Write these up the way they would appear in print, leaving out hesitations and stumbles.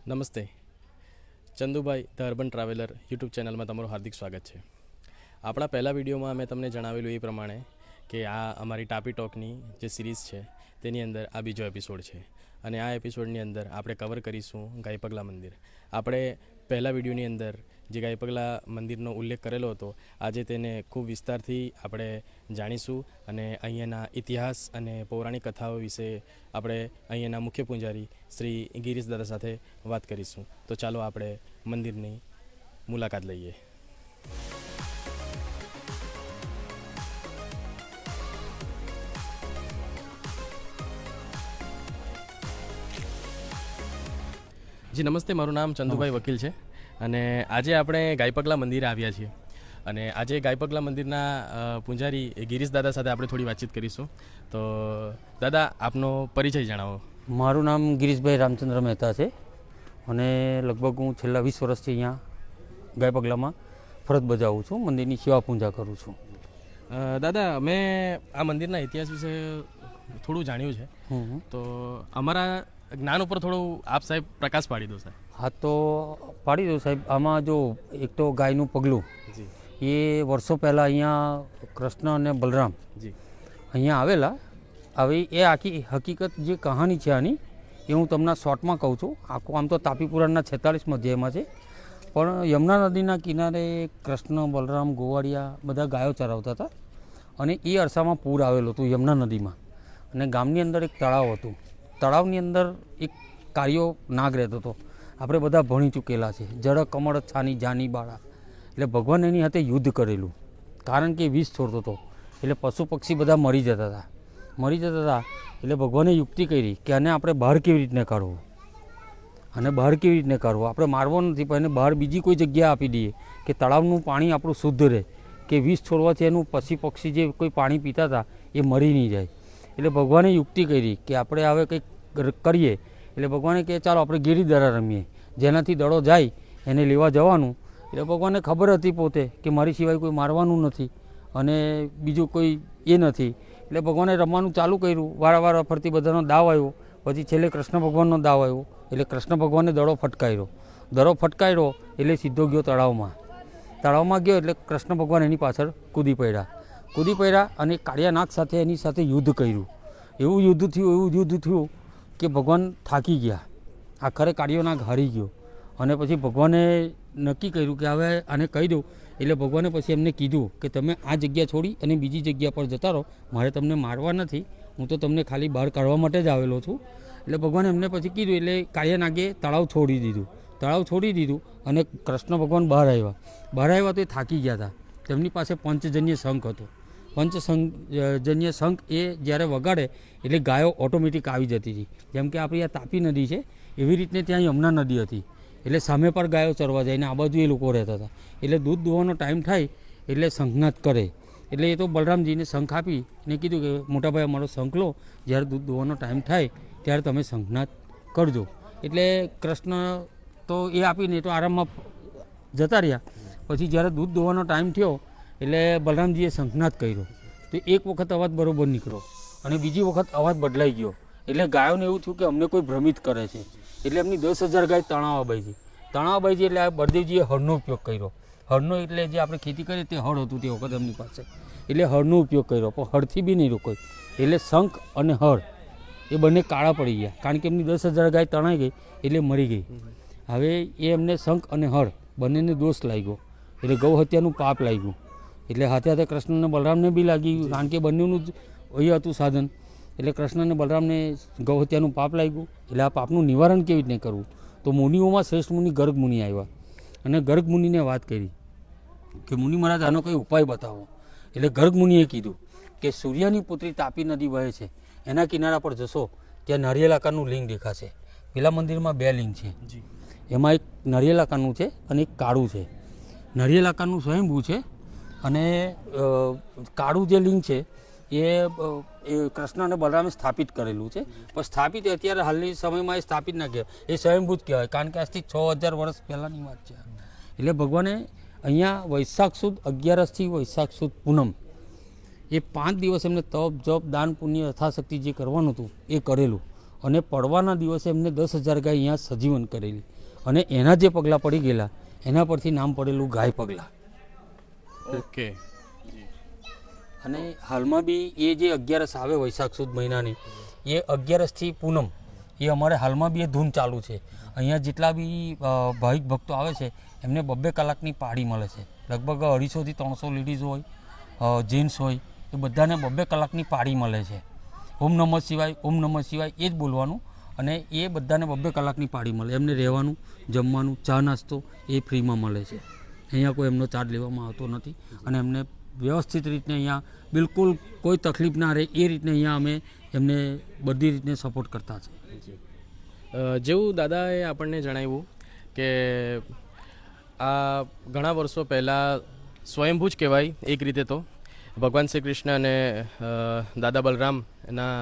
નમસ્તે. Chandubhai the urban traveller YouTube ચેનલમાં તમારું હાર્દિક સ્વાગત છે. આપણા પહેલા વિડીયોમાં મેં તમને જણાવેલું એ પ્રમાણે કે આ અમારી ટાપી ટોકની જે સિરીઝ છે તેની અંદર આ બીજો એપિસોડ છે અને આ એપિસોડની અંદર આપણે કવર કરીશું ગાયપગલા મંદિર. આપણે પહેલા વિડીયોની અંદર જે ગાયપગલા મંદિરનો ઉલ્લેખ કરેલો હતો, આજે તેને ખૂબ વિસ્તારથી આપણે જાણીશું અને અહીંયાના ઇતિહાસ અને પૌરાણિક કથાઓ વિશે આપણે અહીંયાના મુખ્ય પૂજારી શ્રી ગિરીશ દાદા સાથે વાત કરીશું. તો ચાલો આપણે મંદિરની મુલાકાત લઈએ. જી નમસ્તે, મારું નામ ચંદુભાઈ વકીલ છે અને આજે આપણે ગાયપગલા મંદિરે આવ્યા છીએ અને આજે ગાયપગલા મંદિરના પૂજારી ગિરીશ દાદા સાથે આપણે થોડી વાતચીત કરીશું. તો દાદા, આપનો પરિચય જણાવો. મારું નામ ગિરીશભાઈ રામચંદ્ર મહેતા છે અને લગભગ હું છેલ્લા 20 વર્ષથી અહીંયા ગાયપગલામાં ફરજ બજાવું છું, મંદિરની સેવા પૂજા કરું છું. દાદા, મેં આ મંદિરના ઇતિહાસ વિશે થોડું જાણ્યું છે, તો અમારા જ્ઞાન ઉપર થોડું આપ સાહેબ પ્રકાશ પાડી દો સાહેબ. હા, તો પાડી દો સાહેબ. આમાં જો એક તો ગાયનું પગલું, જી એ વર્ષો પહેલાં અહીંયા કૃષ્ણ અને બલરામ જી અહીંયા આવેલા. હવે એ આખી હકીકત જે કહાની છે આની, એ હું તમને શોર્ટમાં કહું છું. આખું આમ તો તાપી પુરાણના 46 અધ્યાયમાં છે, પણ યમુના નદીના કિનારે કૃષ્ણ, બલરામ, ગોવાળિયા બધા ગાયો ચરાવતા હતા અને એ અરસામાં પૂર આવેલું હતું યમુના નદીમાં અને ગામની અંદર એક તળાવ હતું. તળાવની અંદર એક કાર્યો નાગ રહેતો હતો. આપણે બધા ભણી ચૂકેલા છે. જળ કમળ છાની જાની બાળા, એટલે ભગવાન એની હાથે યુદ્ધ કરેલું, કારણ કે વિષ છોડતો હતો એટલે પશુ પક્ષી બધા મરી જતા હતા. એટલે ભગવાને યુક્તિ કરી કે આને આપણે બહાર કેવી રીતને કાઢવું, આપણે મારવો નથી પણ એને બહાર બીજી કોઈ જગ્યા આપી દઈએ કે તળાવનું પાણી આપણું શુદ્ધ રહે, કે વિષ છોડવાથી એનું પશુ પક્ષી જે કોઈ પાણી પીતા હતા એ મરી નહીં જાય. એટલે ભગવાને યુક્તિ કરી કે આપણે હવે કંઈક કરીએ. એટલે ભગવાને કહે ચાલો આપણે ગિરિદરા રમીએ, જેનાથી દડો જાય એને લેવા જવાનું. એટલે ભગવાનને ખબર હતી પોતે કે મારી સિવાય કોઈ મારવાનું નથી અને બીજું કોઈ એ નથી. એટલે ભગવાને રમવાનું ચાલુ કર્યું. વારંવાર ફરતી બધાનો દાવ આવ્યો, પછી છેલ્લે કૃષ્ણ ભગવાનનો દાવ આવ્યો. એટલે કૃષ્ણ ભગવાને દડો ફટકાર્યો એટલે સીધો ગયો તળાવમાં ગયો એટલે કૃષ્ણ ભગવાન એની પાછળ કૂદી પડ્યા અને કાળિયા નાગ સાથે એની સાથે યુદ્ધ કર્યું. એવું યુદ્ધ થયું કે ભગવાન થાકી ગયા. આખરે કાળિયો નાગ હારી ગયો અને પછી ભગવાને નક્કી કર્યું કે હવે આને કહી દઉં. એટલે ભગવાને પછી એમને કીધું કે તમે આ જગ્યા છોડી અને બીજી જગ્યા પર જતા રહો, મારે તમને મારવા નથી, હું તો તમને ખાલી બહાર કાઢવા માટે જ આવેલો છું. એટલે ભગવાને એમને પછી કીધું. એટલે કાળિયા નાગે તળાવ છોડી દીધું અને કૃષ્ણ ભગવાન બહાર આવ્યા તો એ થાકી ગયા હતા. તેમની પાસે પંચજન્ય શંખ હતો. પંચજન્ય શંખ એ જ્યારે વગાડે એટલે ગાયો ઓટોમેટિક આવી જતી હતી. જેમ કે આપણી આ તાપી નદી છે એવી રીતને ત્યાં યમુના નદી હતી, એટલે સામે પર ગાયો ચરવા જાય ને આ બાજુ એ લોકો રહેતા હતા. એટલે દૂધ દોવાનો ટાઈમ થાય એટલે શંખનાદ કરે. એટલે એ તો બલરામજીને શંખ આપી ને કીધું કે મોટાભાઈ અમારો શંખ લો, જ્યારે દૂધ દોવાનો ટાઈમ થાય ત્યારે તમે શંખનાદ કરજો. એટલે કૃષ્ણ તો એ આપીને તો આરામમાં જતા રહ્યા. પછી જ્યારે દૂધ દોવાનો ટાઈમ થયો એટલે બલરામજીએ શંખનાદ કર્યો તો એક વખત અવાજ બરાબર નીકળ્યો અને બીજી વખત અવાજ બદલાઈ ગયો. એટલે ગાયોને એવું થયું કે અમને કોઈ ભ્રમિત કરે છે. એટલે એમની 10,000 ગાય તણાવવા બાજી એટલે આ બળદેવજીએ હળનો ઉપયોગ કર્યો. હળનો એટલે જે આપણે ખેતી કરીએ તે હળ હતું તે વખત એમની પાસે, એટલે હળનો ઉપયોગ કર્યો, પણ હળથી બી નહીં રોકાય. એટલે શંખ અને હળ એ બંને કાળા પડી ગયા, કારણ કે એમની 10,000 ગાય તણાઈ ગઈ એટલે મરી ગઈ. હવે એ એમને શંખ અને હળ બંનેને દોષ લાગ્યો, એટલે ગૌ હત્યાનું પાપ લાગ્યું. એટલે હાથે કૃષ્ણ અને બલરામને બી લાગ્યું, કારણ કે બંનેનું જ એ હતું સાધન. એટલે કૃષ્ણ અને બલરામને ગૌ હત્યાનું પાપ લાગ્યું. એટલે આ પાપનું નિવારણ કેવી રીતે કરવું? તો મુનિઓમાં શ્રેષ્ઠ મુનિ ગર્ગ મુનિ આવ્યા અને ગર્ગ મુનિને વાત કરી કે મુનિ મહારાજ આનો કંઈ ઉપાય બતાવો. એટલે ગર્ગ મુનિએ કીધું કે સૂર્યની પુત્રી તાપી નદી વહે છે, એના કિનારા પર જશો ત્યાં નારિયેલ આકારનું લિંગ દેખાશે. પેલા મંદિરમાં 2 લિંગ છે, એમાં એક નારિયેલ આકારનું છે અને એક કાળું છે. નારિયેલ આકારનું સ્વયંભૂ છે અને કાળું જે લિંગ છે એ કૃષ્ણ અને બલરામે સ્થાપિત કરેલું છે. પણ સ્થાપિત અત્યારે હાલની સમયમાં એ સ્થાપિત ના કહેવાય, એ સ્વયંભૂત કહેવાય, કારણ કે આજથી 6000 વર્ષ પહેલાંની વાત છે. એટલે ભગવાને અહીંયા વૈશાખ સુદ 11થી વૈશાખ સુદ પૂનમ એ 5 દિવસ એમને તપ જપ દાન પુણ્ય યથાશક્તિ જે કરવાનું હતું એ કરેલું અને પડવાના દિવસે એમને 10,000 ગાય અહીંયા સજીવન કરેલી. અને એના જે પગલાં પડી ગયેલા એના પરથી નામ પડેલું ગાય પગલાં. ઓકે. અને હાલમાં બી એ જે 11 આવે વૈશાખ સુદ મહિનાની એ 11થી પૂનમ એ અમારે હાલમાં બી એ ધૂન ચાલુ છે. અહીંયા જેટલા બી ભાવિક ભક્તો આવે છે એમને 2 કલાકની પાળી મળે છે. લગભગ 250 થી 300 લેડીઝ હોય, જેન્ટ્સ હોય, એ બધાને 2 કલાકની પાળી મળે છે. ઓમ નમઃ શિવાય, ઓમ નમઃ શિવાય એ જ બોલવાનું અને એ બધાને 2 કલાકની પાળી મળે. એમને રહેવાનું, જમવાનું, ચા નાસ્તો એ ફ્રીમાં મળે છે. અહીંયા કોઈ એમનો ચાર્જ લેવામાં આવતો નથી અને એમને વ્યવસ્થિત રીતને અહીંયા બિલકુલ કોઈ તકલીફ ના રહે એ રીતને અહીંયા અમે એમને બધી રીતને સપોર્ટ કરતા છે. જેવું દાદાએ આપણને જણાવ્યું કે આ ઘણા વર્ષો પહેલાં સ્વયંભૂ જ કહેવાય એક રીતે તો ભગવાન શ્રી કૃષ્ણ અને દાદા બલરામ એના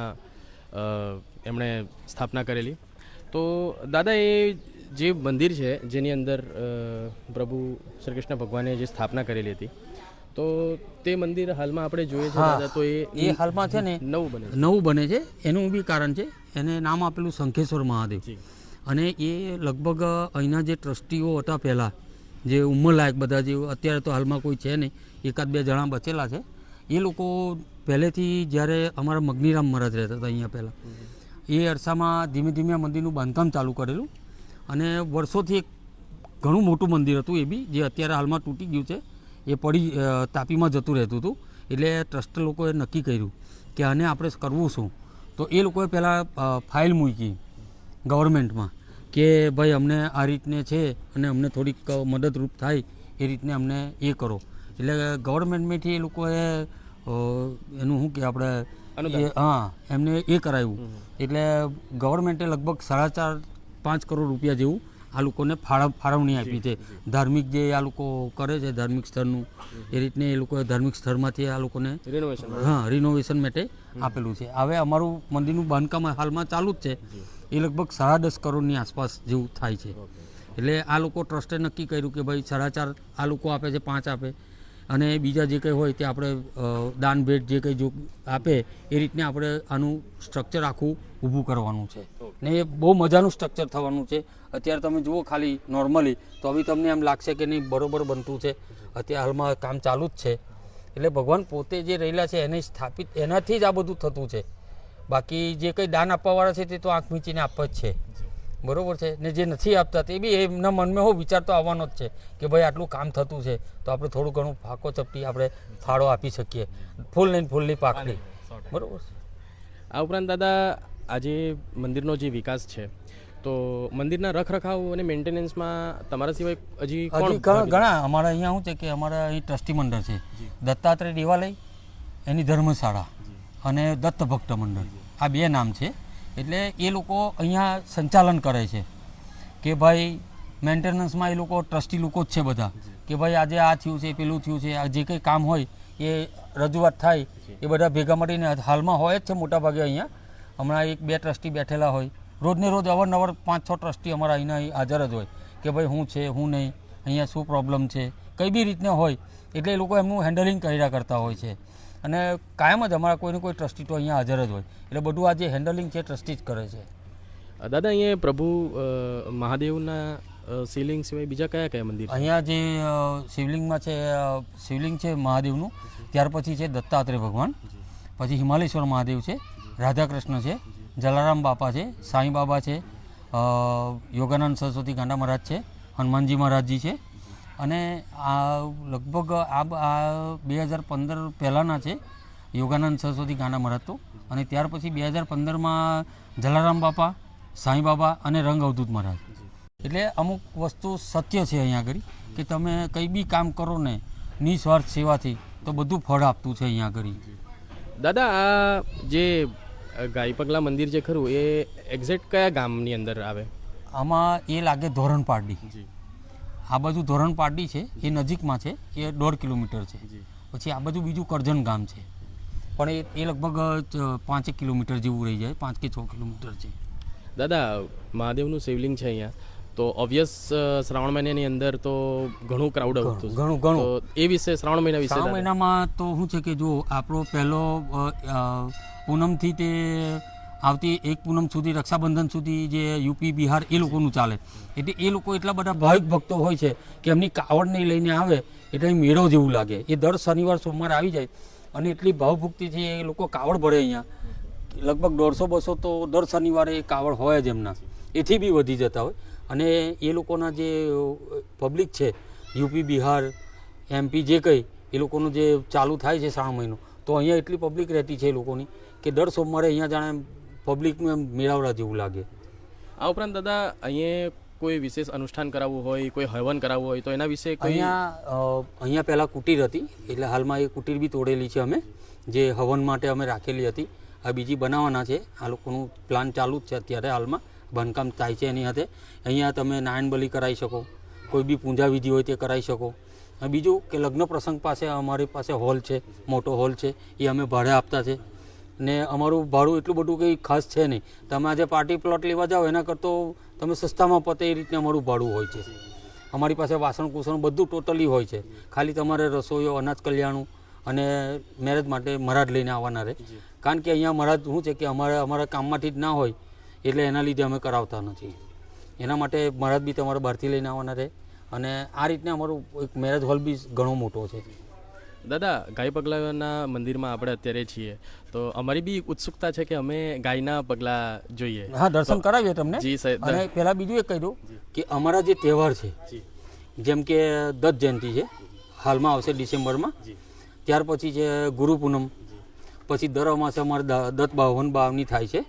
એમણે સ્થાપના કરેલી. તો દાદા એ જે મંદિર છે જેની અંદર પ્રભુ શ્રી કૃષ્ણ ભગવાને જે સ્થાપના કરેલી હતી તો તે મંદિર હાલમાં આપણે જોઈએ છે દાદા તો એ હાલમાં છે ને નવું બને છે. એનું બી કારણ છે, એને નામ આપેલું શંખેશ્વર મહાદેવ. અને એ લગભગ અહીંના જે ટ્રસ્ટીઓ હતા પહેલાં, જે ઉંમરલાયક બધા, જે અત્યારે તો હાલમાં કોઈ છે નહીં, 1-2 જણા બચેલા છે, એ લોકો પહેલેથી જ્યારે અમારા મગનીરામ મહારાજ રહેતા હતા અહીંયા પહેલાં એ અરસામાં ધીમે ધીમે મંદિરનું બાંધકામ ચાલુ કરેલું અને વર્ષોથી એક ઘણું મોટું મંદિર હતું એ બી, જે અત્યારે હાલમાં તૂટી ગયું છે. એ પડી તાપીમાં જતું રહેતું હતું. એટલે ટ્રસ્ટ લોકોએ નક્કી કર્યું કે આને આપણે કરવું શું. તો એ લોકોએ પહેલાં ફાઇલ મૂકી ગવર્મેન્ટમાં કે ભાઈ અમને આ રીતને છે અને અમને થોડીક મદદરૂપ થાય એ રીતને અમને એ કરો. એટલે ગવર્મેન્ટમાંથી એ લોકોએ એનું શું કે આપણે એમને એ કરાવ્યું. એટલે ગવર્મેન્ટે લગભગ 4.5-5 કરોડ રૂપિયા જેવું આ લોકોને ફાળવણી આપી છે. ધાર્મિક જે આ લોકો કરે છે ધાર્મિક સ્થળનું એ રીતને એ લોકોએ ધાર્મિક સ્થળમાંથી આ લોકોને રિનોવેશન માટે આપેલું છે. હવે અમારું મંદિરનું બાંધકામ હાલમાં ચાલુ જ છે. એ લગભગ 10.5 કરોડની આસપાસ જેવું થાય છે. એટલે આ લોકો ટ્રસ્ટે નક્કી કર્યું કે ભાઈ 4.5 આ લોકો આપે છે, 5 આપે અને બીજા જે કંઈ હોય તે આપણે દાન ભેટ જે કંઈ જો આપે એ રીતને આપણે આનું સ્ટ્રક્ચર આખું ઊભું કરવાનું છે. ને એ બહુ મજાનું સ્ટ્રક્ચર થવાનું છે. અત્યારે તમે જુઓ ખાલી નોર્મલી તો હવે તમને એમ લાગશે કે નહીં બરોબર બનતું છે. અત્યારે હાલમાં કામ ચાલુ જ છે. એટલે ભગવાન પોતે જે રહેલા છે એને સ્થાપિત એનાથી જ આ બધું થતું છે. બાકી જે કંઈ દાન આપવાવાળા છે તે તો આંખ મીચીને આપવા જ છે, બરોબર છે. ને જે નથી આપતા તે બી એમના મનમાં હો વિચાર તો આવવાનો જ છે કે ભાઈ આટલું કામ થતું છે તો આપણે થોડું ઘણું ફાકો ચપટી આપણે ફાળો આપી શકીએ, ફૂલ નહીં ફૂલની પાકડી, બરોબર છે. આ ઉપરાંત દાદા આજે મંદિરનો જે વિકાસ છે તો મંદિરના રખરખાવ અને મેન્ટેનન્સમાં તમારા સિવાય હજી ઘણા અમારા અહીંયા શું છે કે અમારા અહીં ટ્રસ્ટી મંડળ છે, દત્તાત્રેય દેવાલય, એની ધર્મશાળા અને દત્ત ભક્ત મંડળ, આ 2 નામ છે. એટલે એ લોકો અહીંયા સંચાલન કરે છે કે ભાઈ મેન્ટેનન્સમાં એ લોકો ટ્રસ્ટી લોકો જ છે બધા, કે ભાઈ આજે આ થયું છે, પેલું થયું છે, આ જે કંઈ કામ હોય એ રજૂઆત થાય એ બધા ભેગા મળીને હાલમાં હોય જ છે મોટાભાગે અહીંયા. હમણાં 1-2 ટ્રસ્ટી બેઠેલા હોય, રોજને રોજ અવારનવાર 5-6 ટ્રસ્ટી અમારા અહીંના હાજર જ હોય કે ભાઈ શું છે શું નહીં, અહીંયા શું પ્રોબ્લેમ છે, કઈ બી રીતને હોય. એટલે એ લોકો એમનું હેન્ડલિંગ કર્યા કરતા હોય છે અને કાયમ જ અમારા કોઈને કોઈ ટ્રસ્ટી તો અહીંયા હાજર જ હોય. એટલે બધું આ જે હેન્ડલિંગ છે ટ્રસ્ટી જ કરે છે. દાદા અહીંયા પ્રભુ મહાદેવના શિવલિંગ સિવાય બીજા કયા કયા મંદિર? અહીંયા જે શિવલિંગમાં છે, શિવલિંગ છે મહાદેવનું, ત્યાર પછી છે દત્તાત્રેય ભગવાન, પછી હિમાલેશ્વર મહાદેવ છે, રાધાકૃષ્ણ છે, જલારામ બાપા છે, સાંઈ બાબા છે, યોગાનંદ સરસ્વતી ગાંડા મહારાજ છે, હનુમાનજી મહારાજજી છે. અને આ લગભગ આ 2015 પહેલાંના છે યોગાનંદ સરસ્વતી ગાંડા મહારાજ તો. અને ત્યાર પછી 2015માં જલારામ બાપા, સાંઈ બાબા અને રંગ અવધૂત મહારાજ. એટલે અમુક વસ્તુ સત્ય છે અહીંયા આગળ કે તમે કંઈ બી કામ કરો ને નિસ્વાર્થ સેવાથી તો બધું ફળ આપતું છે અહીંયા આગળ. દાદા આ જે ગાય પગલા મંદિર જે ખરું એ એક્ઝેક્ટ કયા ગામની અંદર આવે? આમાં એ લાગે ધોરણ પારડી. આ બાજુ ધોરણ પારડી છે એ નજીકમાં છે, એ 1.5 કિલોમીટર છે. પછી આ બાજુ બીજું કરજણ ગામ છે પણ એ લગભગ 5 કિલોમીટર જેવું રહી જાય, 5 કે 6 કિલોમીટર છે. દાદા મહાદેવનું શિવલિંગ છે અહીંયા તો ઓબ્વિયસ શ્રાવણ મહિનાની અંદર તો ઘણું ક્રાઉડ આવતું ઘણું તો એ વિશે શ્રાવણ મહિના વિશે શ્રાવણ મહિનામાં તો શું છે કે જો આપણો પહેલો પૂનમથી તે આવતી એક પૂનમ સુધી રક્ષાબંધન સુધી જે યુપી બિહાર એ લોકોનું ચાલે. એટલે એ લોકો એટલા બધા ભાવિક ભક્તો હોય છે કે એમની કાવડને લઈને આવે એટલે અહીં મેળો જેવું લાગે. એ દર શનિવાર સોમવાર આવી જાય અને એટલી ભાવભક્તિથી એ લોકો કાવડ ભરે અહીંયા. લગભગ 150-200 તો દર શનિવારે એ કાવડ હોય જ એમના, એથી બી વધી જતા હોય. અને એ લોકોના જે પબ્લિક છે યુપી બિહાર એમપી જે કંઈ એ લોકોનું જે ચાલુ થાય છે શ્રાવણ મહિનો, તો અહીંયા એટલી પબ્લિક રહેતી છે એ લોકોની કે દર સોમવારે અહીંયા જાણે પબ્લિકનું એમ મેળાવડા જેવું લાગે. આ ઉપરાંત દાદા અહીંયા કોઈ વિશેષ અનુષ્ઠાન કરાવવું હોય, કોઈ હવન કરાવવું હોય તો એના વિશે અહીંયા પહેલાં કુટીર હતી, એટલે હાલમાં એ કુટીર બી તોડેલી છે અમે, જે હવન માટે અમે રાખેલી હતી. આ બીજી બનાવવાના છે, આ લોકોનું પ્લાન ચાલુ જ છે અત્યારે હાલમાં, બાંધકામ થાય છે એની સાથે. અહીંયા તમે નારાયણ બલિ કરાવી શકો, કોઈ બી પૂજા વિધિ હોય તે કરાવી શકો. બીજું કે લગ્ન પ્રસંગ પાસે અમારી પાસે હોલ છે, મોટો હોલ છે, એ અમે ભાડે આપતા છે. ને અમારું ભાડું એટલું બધું કંઈ ખાસ છે નહીં. તમે આજે પાર્ટી પ્લોટ લેવા જાઓ એના કરતાં તમે સસ્તામાં પતે એ રીતના અમારું ભાડું હોય છે. અમારી પાસે વાસણ કુસણ બધું ટોટલી હોય છે. ખાલી તમારે રસોઈઓ, અનાજ કલ્યાણું અને મેરેજ માટે મરાદ લઈને આવવાના રહે. કારણ કે અહીંયા મરાદ શું છે કે અમારા કામમાંથી જ ના હોય એટલે એના લીધે અમે કરાવતા નથી. એના માટે મરાદ બી તમારે બહારથી લઈને આવવાના રહે. અને આ રીતના અમારું એક મેરેજ હોલ બી ઘણો મોટો છે. દાદા, ગાય પગલાના મંદિરમાં આપણે અત્યારે છીએ તો અમારી બી ઉત્સુકતા છે કે અમે ગાયના પગલા જોઈએ. હા, દર્શન કરાવીએ તમને. જી સાહેબ. અને પહેલાં બીજું એક કહી દઉં કે અમારા જે તહેવાર છે, જેમ કે દત્ત જયંતિ છે, હાલમાં આવશે ડિસેમ્બરમાં. ત્યાર પછી છે ગુરુ પૂનમ, પછી દર અમાસે અમારે દત્ત બાવની થાય છે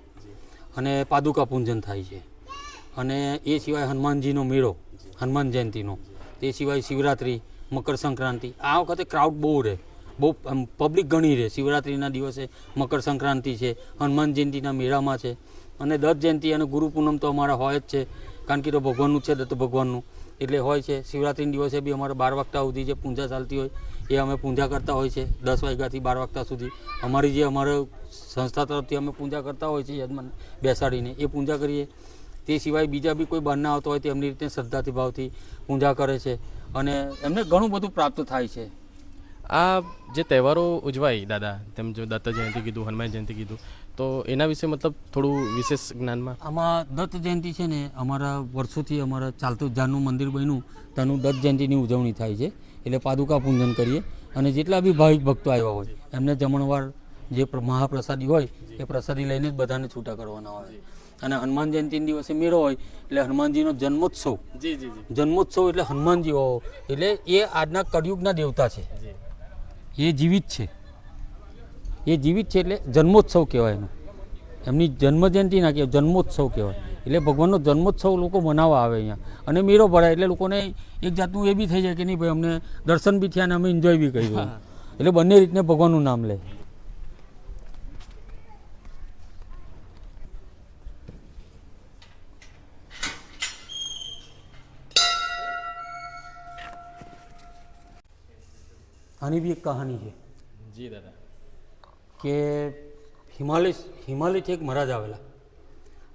અને પાદુકા પૂજન થાય છે. અને એ સિવાય હનુમાનજીનો મેળો, હનુમાન જયંતિનો, તે સિવાય શિવરાત્રિ, મકર સંક્રાંતિ. આ વખતે ક્રાઉડ બહુ રહે, બહુ પબ્લિક ઘણી રહે. શિવરાત્રિના દિવસે મકર સંક્રાંતિ છે, હનુમાન જયંતિના મેળામાં છે, અને દત્ત જયંતિ અને ગુરુ પૂનમ તો અમારા હોય જ છે, કારણ કે તો ભગવાનનું છે, દત્ત ભગવાનનું એટલે હોય છે. શિવરાત્રિના દિવસે બી અમારે 12 વાગ્યા સુધી જે પૂજા ચાલતી હોય એ અમે પૂજા કરતા હોય છે. 10 વાગ્યાથી 12 વાગ્યા સુધી અમારી જે અમારે સંસ્થા તરફથી અમે પૂજા કરતા હોય છે, યજમાન બેસાડીને એ પૂજા કરીએ. તે સિવાય બીજા બી કોઈ બહારના આવતા હોય તો એમની રીતે શ્રદ્ધાથી ભાવથી પૂજા કરે છે અને એમને ઘણું બધું પ્રાપ્ત થાય છે. આ જે તહેવારો ઉજવાય દાદા, તેમ જો દત્ત જયંતિ કીધું, હનુમાન જયંતિ કીધું, તો એના વિશે મતલબ થોડું વિશેષ જ્ઞાનમાં. આમાં દત્ત જયંતિ છે ને, અમારા વર્ષોથી અમારા ચાલતું જ્યાંનું મંદિર બન્યું ત્યાંનું દત્ત જયંતિની ઉજવણી થાય છે. એટલે પાદુકા પૂજન કરીએ અને જેટલા બી ભાવિક ભક્તો આવ્યા હોય એમને જમણવાર જે મહાપ્રસાદી હોય એ પ્રસાદી લઈને જ બધાને છૂટા કરવાના હોય. અને હનુમાન જયંતિના દિવસે મેળો હોય એટલે હનુમાનજીનો જન્મોત્સવ. જન્મોત્સવ એટલે હનુમાનજી એટલે એ આજના કળિયુગના દેવતા છે, એ જીવિત છે. એ જીવિત છે એટલે જન્મોત્સવ કહેવાય એનું. એમની જન્મજયંતિ ના કહેવાય, જન્મોત્સવ કહેવાય. એટલે ભગવાનનો જન્મોત્સવ લોકો મનાવવા આવે અહીંયા અને મેળો ભરાય એટલે લોકોને એક જાતનું એ બી થઈ જાય કે નહીં ભાઈ અમને દર્શન બી થયા અને અમે એન્જોય બી કર્યું. એટલે બંને રીતને ભગવાનનું નામ લે. આની બી એક કહાની છે. જી દાદા. કે હિમાલયથી એક મહારાજ આવેલા.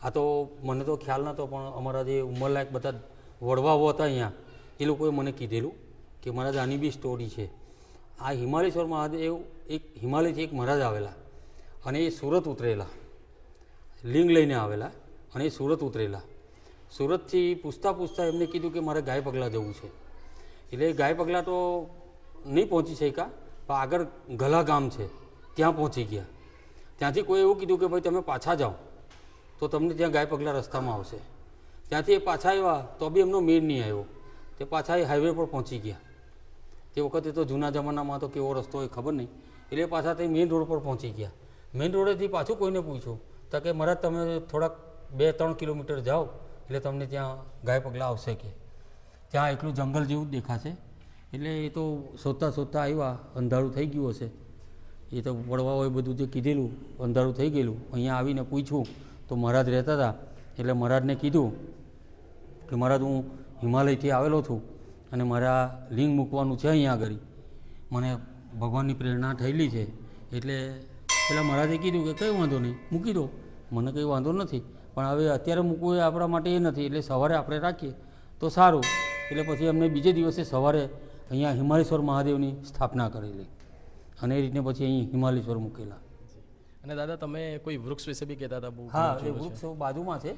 આ તો મને તો ખ્યાલ નહોતો, પણ અમારા જે ઉંમરલાયક બધા વડવાઓ હતા અહીંયા એ લોકોએ મને કીધેલું કે મહારાજ આની બી સ્ટોરી છે. આ હિમાલેશ્વર મહાદેવ એક હિમાલયથી એક મહારાજ આવેલા અને એ સુરત ઉતરેલા, લિંગ લઈને આવેલા અને એ સુરત ઉતરેલા. સુરતથી પૂછતા એમને કીધું કે મારે ગાય પગલા જવું છે. એટલે ગાય પગલા તો નહીં પહોંચી શક્યા, પણ આગળ ગલા ગામ છે ત્યાં પહોંચી ગયા. ત્યાંથી કોઈ એવું કીધું કે ભાઈ તમે પાછા જાઓ તો તમને ત્યાં ગાય પગલા રસ્તામાં આવશે. ત્યાંથી એ પાછા આવ્યા તો બી એમનો મેળ નહીં આવ્યો. તે પાછા એ હાઈવે પર પહોંચી ગયા. તે વખતે તો જૂના જમાનામાં તો કેવો રસ્તો હોય ખબર નહીં. એટલે પાછા તે મેઇન રોડ પર પહોંચી ગયા. મેઇન રોડેથી પાછું કોઈને પૂછ્યું તો કે મહારાજ તમે થોડાક 2-3 કિલોમીટર જાઓ એટલે તમને ત્યાં ગાય પગલા આવશે કે ત્યાં એટલું જંગલ જેવું જ દેખાશે. એટલે એ તો શોધતા આવ્યા, અંધારું થઈ ગયું હશે. એ તો વડવાઓએ બધું જે કીધેલું અંધારું થઈ ગયેલું. અહીંયા આવીને પૂછ્યું તો મહારાજ રહેતા હતા. એટલે મહારાજને કીધું કે મહારાજ હું હિમાલયથી આવેલો છું અને મારા લિંગ મૂકવાનું છે અહીંયા આગળ, મને ભગવાનની પ્રેરણા થયેલી છે. એટલે પેલા મહારાજે કીધું કે કંઈ વાંધો નહીં, મૂકી દો, મને કંઈ વાંધો નથી, પણ હવે અત્યારે મૂકવું એ આપણા માટે એ નથી, એટલે સવારે આપણે રાખીએ તો સારું. એટલે પછી અમને બીજે દિવસે સવારે અહીંયા હિમાલેશ્વર મહાદેવની સ્થાપના કરેલી અને એ રીતને પછી અહીં હિમાલેશ્વર મૂકેલા. અને દાદા તમે કોઈ વૃક્ષ વિશે બી કહેતા હતા બહુ હા ઘણું એ જૂનું વૃક્ષ બાજુમાં છે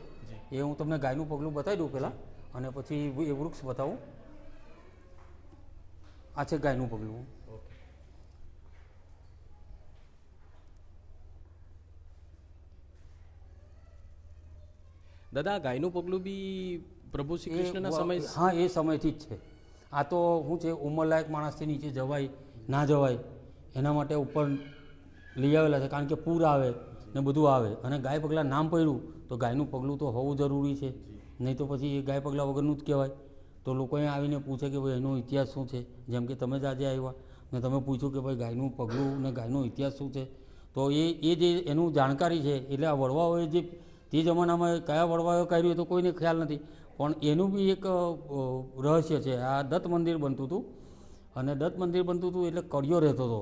એ હું તમને ગાયનું પગલું બતાવી દઉં પહેલાં અને પછી એ વૃક્ષ બતાવું. આ છે ગાયનું પગલું. ઓકે. દાદા આ ગાયનું પગલું બી પ્રભુ શ્રી કૃષ્ણના સમય હા એ સમયથી જ છે. આ તો શું છે ઉંમરલાયક માણસથી નીચે જવાય ના જવાય એના માટે ઉપર લઈ આવેલા છે, કારણ કે પૂર આવે ને બધું આવે અને ગાય પગલાં નામ પડ્યું તો ગાયનું પગલું તો હોવું જરૂરી છે, નહીં તો પછી એ ગાય પગલાં વગરનું જ કહેવાય. તો લોકોએ આવીને પૂછે કે ભાઈ એનો ઇતિહાસ શું છે, જેમ કે તમે જ આજે આવ્યા ને તમે પૂછ્યું કે ભાઈ ગાયનું પગલું ને ગાયનો ઇતિહાસ શું છે, તો એ જે એનું જાણકારી છે એટલે આ વડવાઓએ જે તે જમાનામાં કયા વડવાઓએ કર્યું એ તો કોઈને ખ્યાલ નથી, પણ એનું બી એક રહસ્ય છે. આ દત્ત મંદિર બનતું હતું અને દત્ત મંદિર બનતું હતું એટલે કડિયો રહેતો હતો,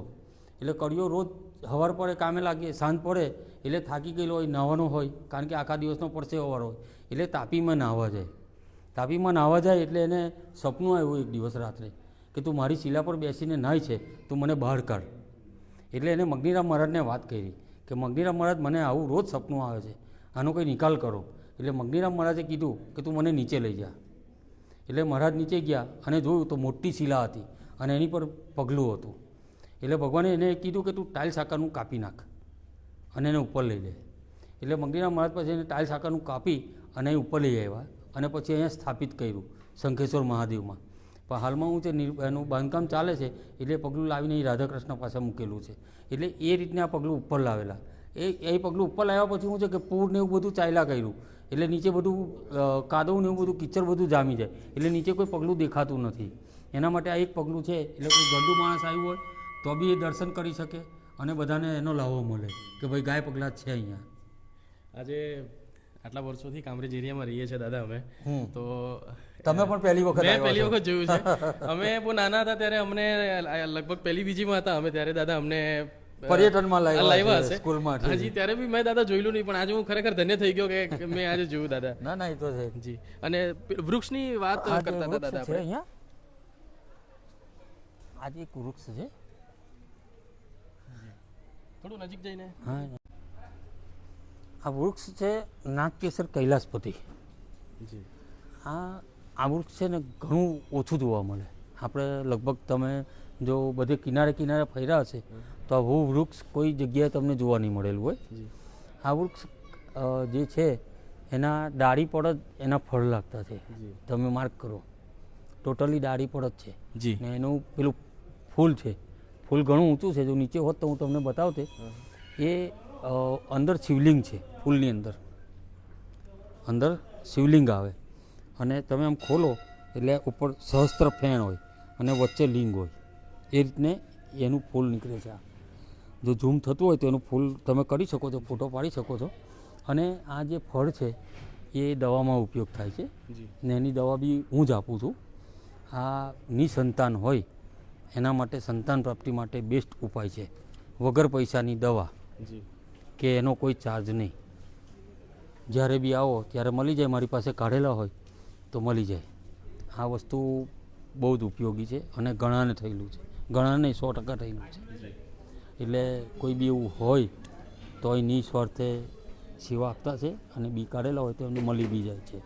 એટલે કડિયો રોજ સવાર પડે કામે લાગે, સાંજ પડે એટલે થાકી ગયેલો હોય, નાહવાનો હોય, કારણ કે આખા દિવસનો પરસેવો વાર હોય એટલે તાપીમાં નાહવા જાય. તાપીમાં નાહવા જાય એટલે એને સપનું આવ્યું એક દિવસ રાત્રે કે તું મારી શિલા પર બેસીને નાહી છે, તું મને બહાર કાઢ. એટલે એને મગનીરામ મહારાજને વાત કરી કે મગનીરામ મહારાજ મને આવું રોજ સપનું આવે છે, આનો કંઈ નિકાલ કરો. એટલે મગનીરામ મહારાજે કીધું કે તું મને નીચે લઈ જા. એટલે મહારાજ નીચે ગયા અને જોયું તો મોટી શિલા હતી અને એની પર પગલું હતું. એટલે ભગવાને એને કીધું કે તું ટાઇલ્સ આકારનું કાપી નાખ અને એને ઉપર લઈ લે. એટલે મગનીરામ મહારાજ પછી એને ટાઇલ્સ આકારનું કાપી અને એ ઉપર લઈ આવ્યા અને પછી અહીંયા સ્થાપિત કર્યું શંખેશ્વર મહાદેવમાં. પણ હાલમાં હું એનું બાંધકામ ચાલે છે એટલે પગલું લાવીને એ રાધાકૃષ્ણ પાસે મૂકેલું છે. એટલે એ રીતના આ પગલું ઉપર લાવેલા. એ પગલું ઉપર લાવ્યા પછી શું છે કે પૂર ને એવું બધું ચાલ્યા કર્યું એટલે નીચે બધું કાદવ ને એવું બધું કિચડ બધું જામી જાય એટલે નીચે કોઈ પગલું દેખાતું નથી. એના માટે આ એક પગલું છે એટલે કોઈ ગંદુ માણસ આવ્યું હોય તો બી એ દર્શન કરી શકે અને બધાને એનો લાવો મળે કે ભાઈ ગાય પગલાં છે અહીંયા. આજે આટલા વર્ષોથી કામરેજ એરિયામાં રહીએ છીએ દાદા અમે, તો તમે પણ પહેલી વખત મેં પહેલી વખત જોયું છે. અમે બહુ નાના હતા ત્યારે અમને લગભગ પહેલી બીજીમાં હતા અમે ત્યારે દાદા અમને પર્યટનમાં લાવ્યા હશે સ્કૂલમાં. હજી ત્યારે બી મેં દાદા જોયેલું નહીં, પણ આજે હું ખરેખર ધન્ય થઈ ગયો કે મેં આજે જોયું દાદા. ના ના એ તો છે જી. અને વૃક્ષની વાત કરતા હતા દાદા છે આપણે. અહીંયા આજે એક વૃક્ષ છે. થોડું નજીક જઈને. હા આ વૃક્ષ છે નાગકેસર કૈલાસપતિ. જી. આ વૃક્ષ છે ને ઘણું ઓછું જોવા મળે. આપણે લગભગ તમે જો બધે કિનારે કિનારે ફર્યા હશે તો આવું વૃક્ષ કોઈ જગ્યાએ તમને જોવા નહીં મળેલું હોય. આ વૃક્ષ જે છે એના ડાળી પર જ એના ફળ લાગતા છે. તમે માર્ક કરો ટોટલી ડાળી પર જ છે. જી. ને એનું પેલું ફૂલ છે, ફૂલ ઘણું ઊંચું છે. જો નીચે હોત તો હું તમને બતાવતે. એ અંદર શિવલિંગ છે, ફૂલની અંદર શિવલિંગ આવે અને તમે આમ ખોલો એટલે ઉપર સહસ્ત્ર ફેણ હોય અને વચ્ચે લિંગ હોય. એ રીતને એનું ફૂલ નીકળે છે. જો ઝૂમ થતું હોય તો એનું ફૂલ તમે કરી શકો છો, ફોટો પાડી શકો છો. અને આ જે ફળ છે એ દવામાં ઉપયોગ થાય છે ને એની દવા બી હું જ આપું છું. આ નિસંતાન હોય એના માટે સંતાન પ્રાપ્તિ માટે બેસ્ટ ઉપાય છે. વગર પૈસાની દવા કે એનો કોઈ ચાર્જ નહીં. જ્યારે બી આવો ત્યારે મળી જાય, મારી પાસે કાઢેલા હોય તો મળી જાય. આ વસ્તુ બહુ જ ઉપયોગી છે અને ઘણાને થયેલું છે, ઘણા નહીં 100% થયેલું છે. એટલે કોઈ બી એવું હોય તો એ નિસ્વાર્થે સેવા આપતા છે અને બી કાઢેલા હોય તો એમને મળી બી જાય છે.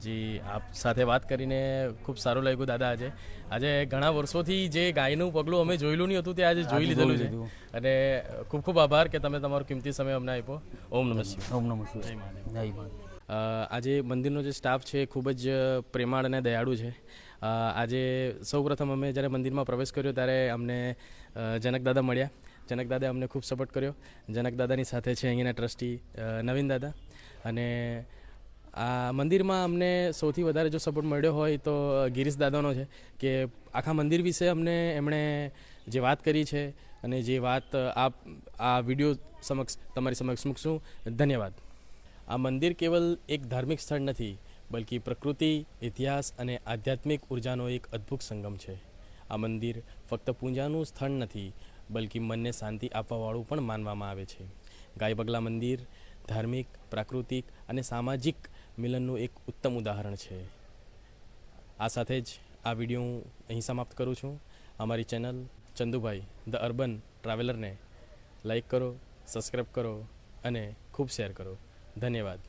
જી, આપ સાથે વાત કરીને ખૂબ સારું લાગ્યું દાદા. આજે ઘણા વર્ષોથી જે ગાયનું પગલું અમે જોયેલું નહીં હતું તે આજે જોઈ લીધેલું છે અને ખૂબ ખૂબ આભાર કે તમે તમારો કિંમતી સમય અમને આપ્યો. ઓમ નમઃ શિવાય. ઓમ નમઃ શિવાય. જય મહાદેવ. આજે મંદિરનો જે સ્ટાફ છે ખૂબ જ પ્રેમાળ અને દયાળુ છે. આજે સૌપ્રથમ અમે જ્યારે મંદિરમાં પ્રવેશ કર્યો ત્યારે અમને જનક દાદા મળ્યા. જનક દાદાએ અમને ખૂબ સપોર્ટ કર્યો. જનક દાદાની સાથે છે અહીંયાના ટ્રસ્ટી નવીન દાદા. અને આ મંદિરમાં અમને સૌથી વધારે જો સપોર્ટ મળ્યો હોય તો ગિરીશ દાદાનો છે કે આખા મંદિર વિશે અમને એમણે જે વાત કરી છે અને જે વાત આ વિડીયો સમક્ષ તમારી સમક્ષ મૂકશું. ધન્યવાદ. આ મંદિર કેવલ એક ધાર્મિક સ્થળ નથી, બલ્કિ પ્રકૃતિ, ઇતિહાસ અને આધ્યાત્મિક ઉર્જાનો એક અદ્ભુત સંગમ છે. આ મંદિર ફક્ત પૂજાનું સ્થળ નથી, બલ્કિ મનને શાંતિ આપવાવાળું પણ માનવામાં આવે છે. ગાય પગલા મંદિર ધાર્મિક, પ્રાકૃતિક અને સામાજિક મિલનનું એક ઉત્તમ ઉદાહરણ છે. આ સાથે જ આ વિડીયો હું અહીં સમાપ્ત કરું છું. અમારી ચેનલ ચંદુભાઈ ધ અર્બન ટ્રાવેલરને લાઈક કરો, સબસ્ક્રાઈબ કરો અને ખૂબ શેર કરો. ધન્યવાદ.